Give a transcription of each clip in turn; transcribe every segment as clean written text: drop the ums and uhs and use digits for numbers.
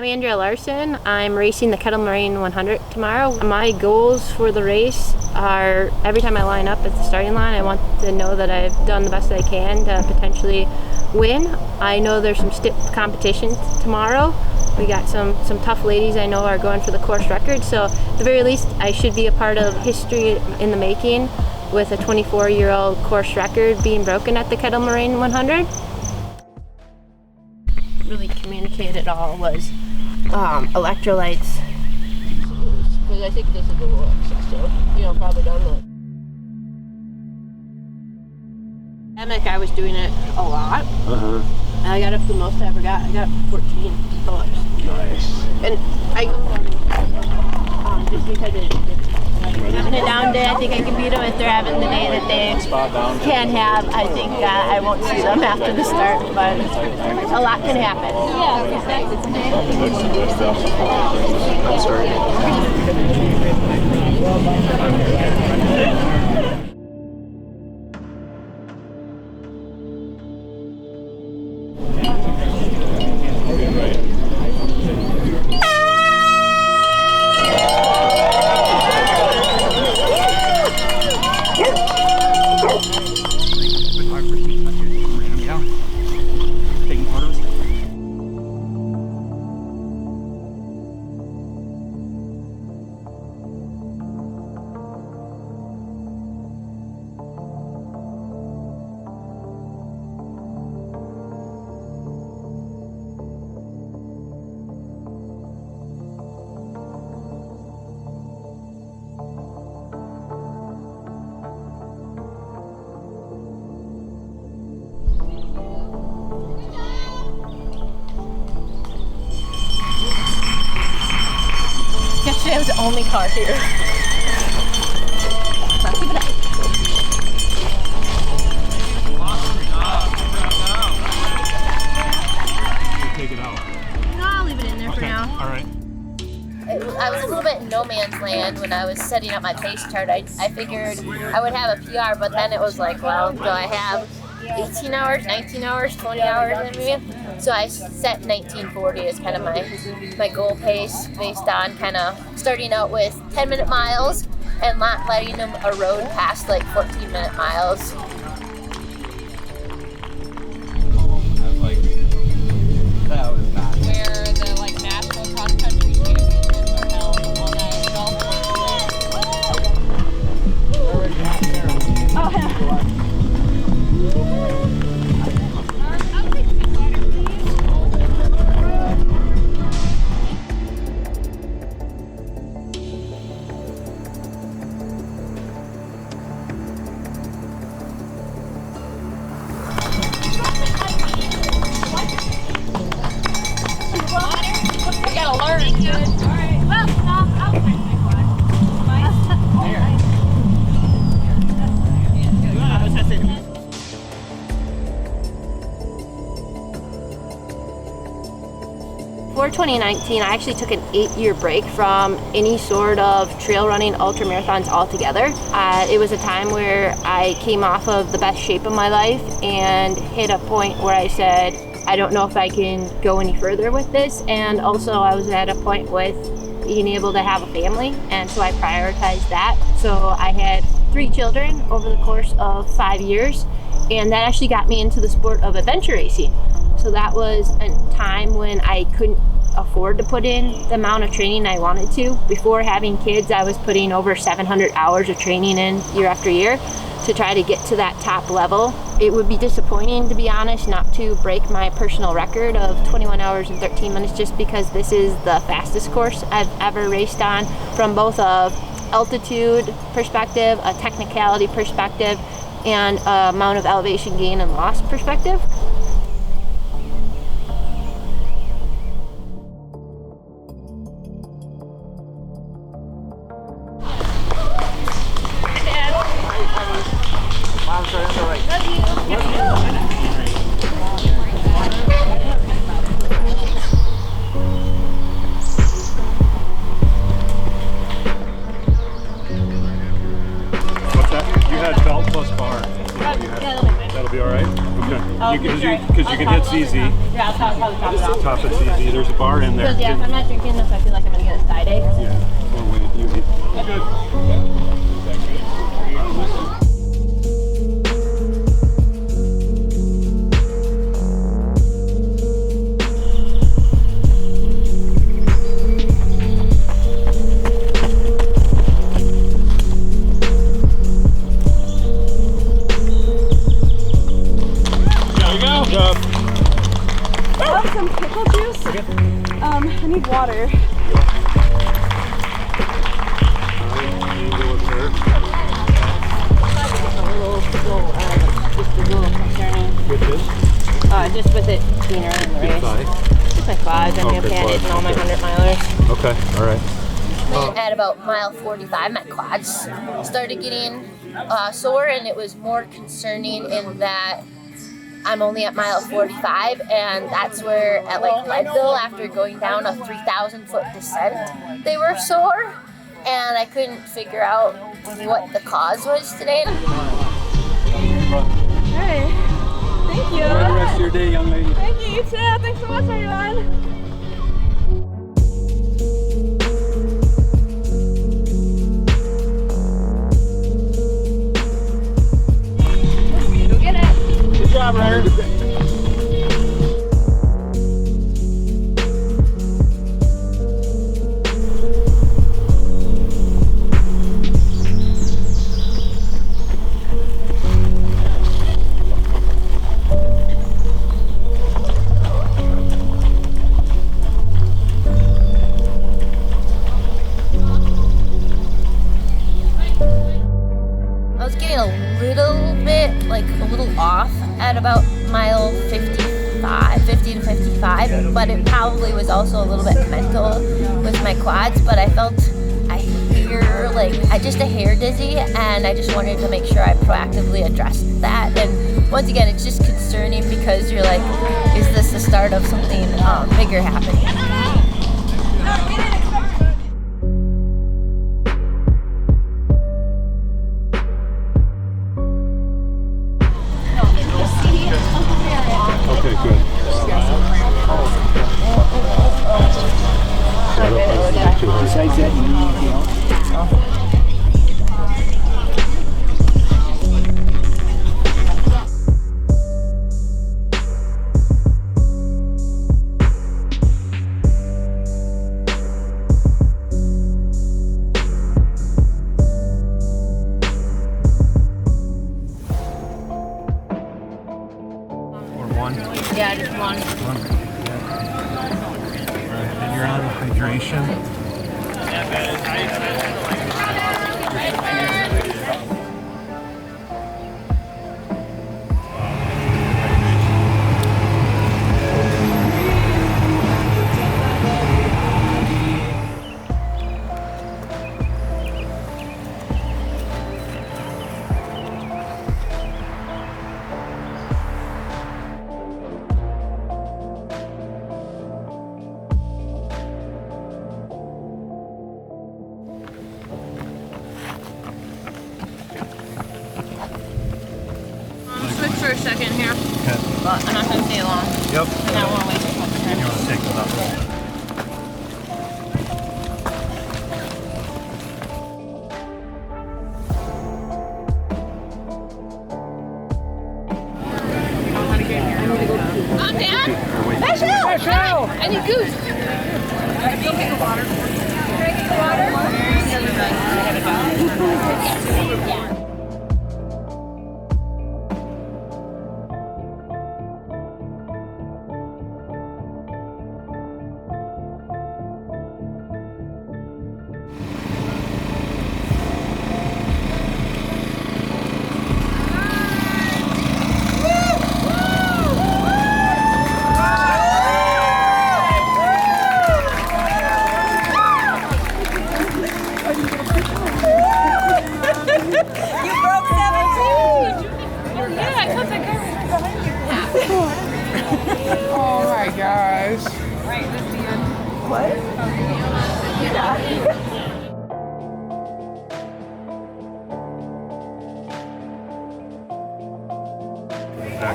Andrea Larson. I'm racing the Kettle Moraine 100 tomorrow. My goals for the race are every time I line up at the starting line, I want to know that I've done the best I can to potentially win. I know there's some stiff competition tomorrow. We got some tough ladies I know are going for the course record, so at the very least I should be a part of history in the making with a 24-year-old course record being broken at the Kettle Moraine 100. Really communicate it all was electrolytes. Because I think this is a little excess, so probably done with. I was doing it a lot. I got up to the most I ever got. I got up to 14 pull-ups. Nice. And I go just because in a down day, I think I can beat them. If they're having the day that they can have, I think I won't see them after the start, but a lot can happen. I'm sorry. Yesterday I was the only car here. So keep it up. Take it out. No, I'll leave it in there for now. All right. I was a little bit in no man's land when I was setting up my pace chart. I figured I would have a PR, but then it was like, well, do I have 18 hours, 19 hours, 20 hours in me? So I set 1940 as kind of my goal pace based on kind of starting out with 10-minute miles and not letting them erode past like 14-minute miles. That was not where the national cross country championships are held on that golf course. Oh, yeah. I'll take some water, please. 2019, I actually took an 8-year break from any sort of trail running ultra marathons altogether. It was a time where I came off of the best shape of my life and hit a point where I said, I don't know if I can go any further with this. And also I was at a point with being able to have a family, and so I prioritized that. So I had 3 children over the course of 5 years, and that actually got me into the sport of adventure racing. So that was a time when I couldn't afford to put in the amount of training I wanted to. Before having kids, I was putting over 700 hours of training in year after year to try to get to that top level. It would be disappointing, to be honest, not to break my personal record of 21 hours and 13 minutes just because this is the fastest course I've ever raced on from both a altitude perspective, a technicality perspective, and amount of elevation gain and loss perspective. What's that? You had belt plus bar. Yeah, that'll be fine. That'll be all right? Okay. Oh, Because because you can hit ZZ. Yeah, I'll probably top it off. Top it's ZZ. There's a bar in there. Because yeah, if I'm not drinking enough, I feel like I'm gonna get a side ache. Yeah. Oh wait, you need. Good. Oh, some pickle juice. I need water. Just with it cleaner in the race. Just my quads. I'm new panties and all my 100 milers. Okay, all right. At about mile 45, my quads started getting sore, and it was more concerning in that I'm only at mile 45, and that's where at like Leadville, after going down a 3,000-foot descent, they were sore, and I couldn't figure out what the cause was today. Hey, thank you. Enjoy the rest of your day, young lady. Thank you, you too. Thanks so much, everyone. Good job, runner. I was getting a little bit, like a little off at about mile 50 to 55, but it probably was also a little bit mental with my quads, but I felt just a hair dizzy, and I just wanted to make sure I proactively addressed that. And once again, it's just concerning because you're like, is this the start of something bigger happening? Okay, good. Besides that, you need anything else? Yeah, just one. And you're on hydration. Switch for a second here, Okay. but I'm not going to stay long. Yep. And I won't waste too much time. You want to take that up? Oh, Dad! Special! I need goose.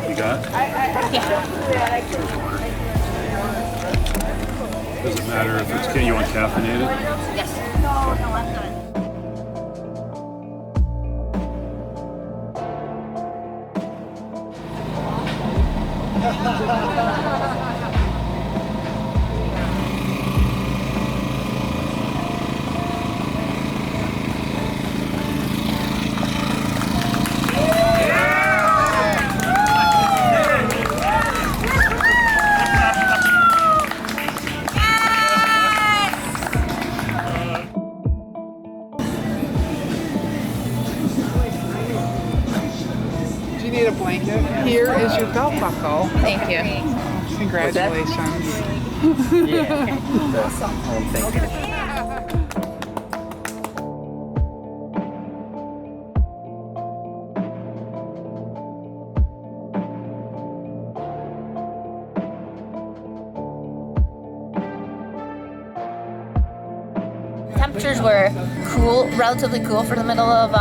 You got? Yeah. Does it matter if it's you want caffeinated? Yes. Do you need a blanket? Here is your belt buckle. Thank you. Congratulations. Temperatures were cool, relatively cool for the middle of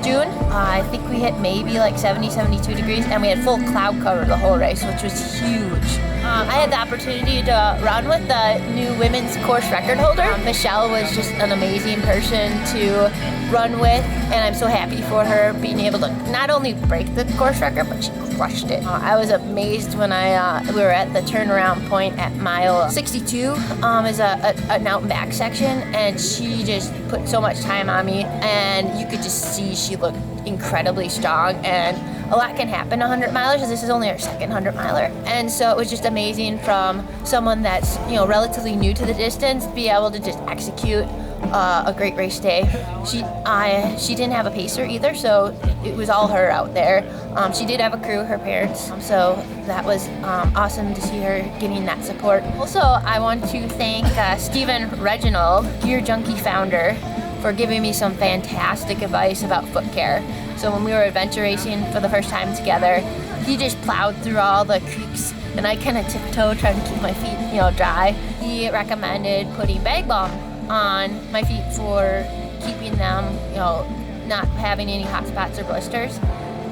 June. I think we hit maybe like 70, 72 degrees, and we had full cloud cover the whole race, which was huge. I had the opportunity to run with the new women's course record holder. Michelle was just an amazing person to run with, and I'm so happy for her being able to not only break the course record, but she crushed it. I was amazed when we were at the turnaround point at mile 62, is an out and back section, and she just put so much time on me, and you could just see she looked incredibly strong. And a lot can happen 100 milers, as this is only our second 100 miler, and so it was just amazing from someone that's relatively new to the distance to be able to just execute a great race day. She didn't have a pacer either, so it was all her out there. She did have a crew, her parents, so that was awesome to see her getting that support. Also, I want to thank Stephen Reginald, Gear Junkie founder, for giving me some fantastic advice about foot care. So when we were adventure racing for the first time together, he just plowed through all the creeks, and I kind of tiptoed trying to keep my feet, dry. He recommended putting bag balm on my feet for keeping them, not having any hot spots or blisters.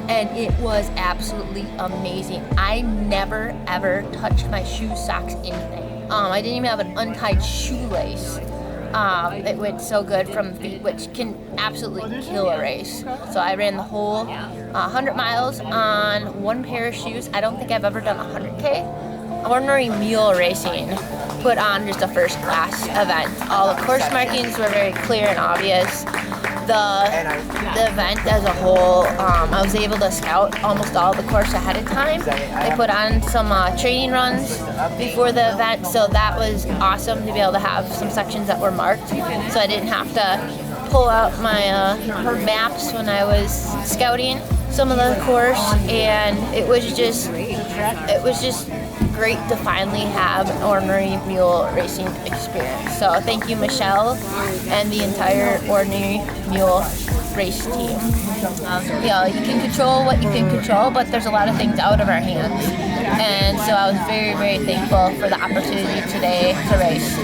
And it was absolutely amazing. I never ever touched my shoes, socks, anything. I didn't even have an untied shoelace. It went so good from the feet, which can absolutely kill a race. So I ran the whole 100 miles on one pair of shoes. I don't think I've ever done 100K. Ordinary Mule Racing put on just a first class event. All the course markings were very clear and obvious. The event as a whole, I was able to scout almost all the course ahead of time. They put on some training runs before the event, so that was awesome to be able to have some sections that were marked, so I didn't have to pull out my maps when I was scouting some of the course, and it was just great to finally have an Ordinary Mule Racing experience. So thank you, Michelle, and the entire Ordinary Mule race team. You can control what you can control, but there's a lot of things out of our hands. And so I was very, very thankful for the opportunity today to race.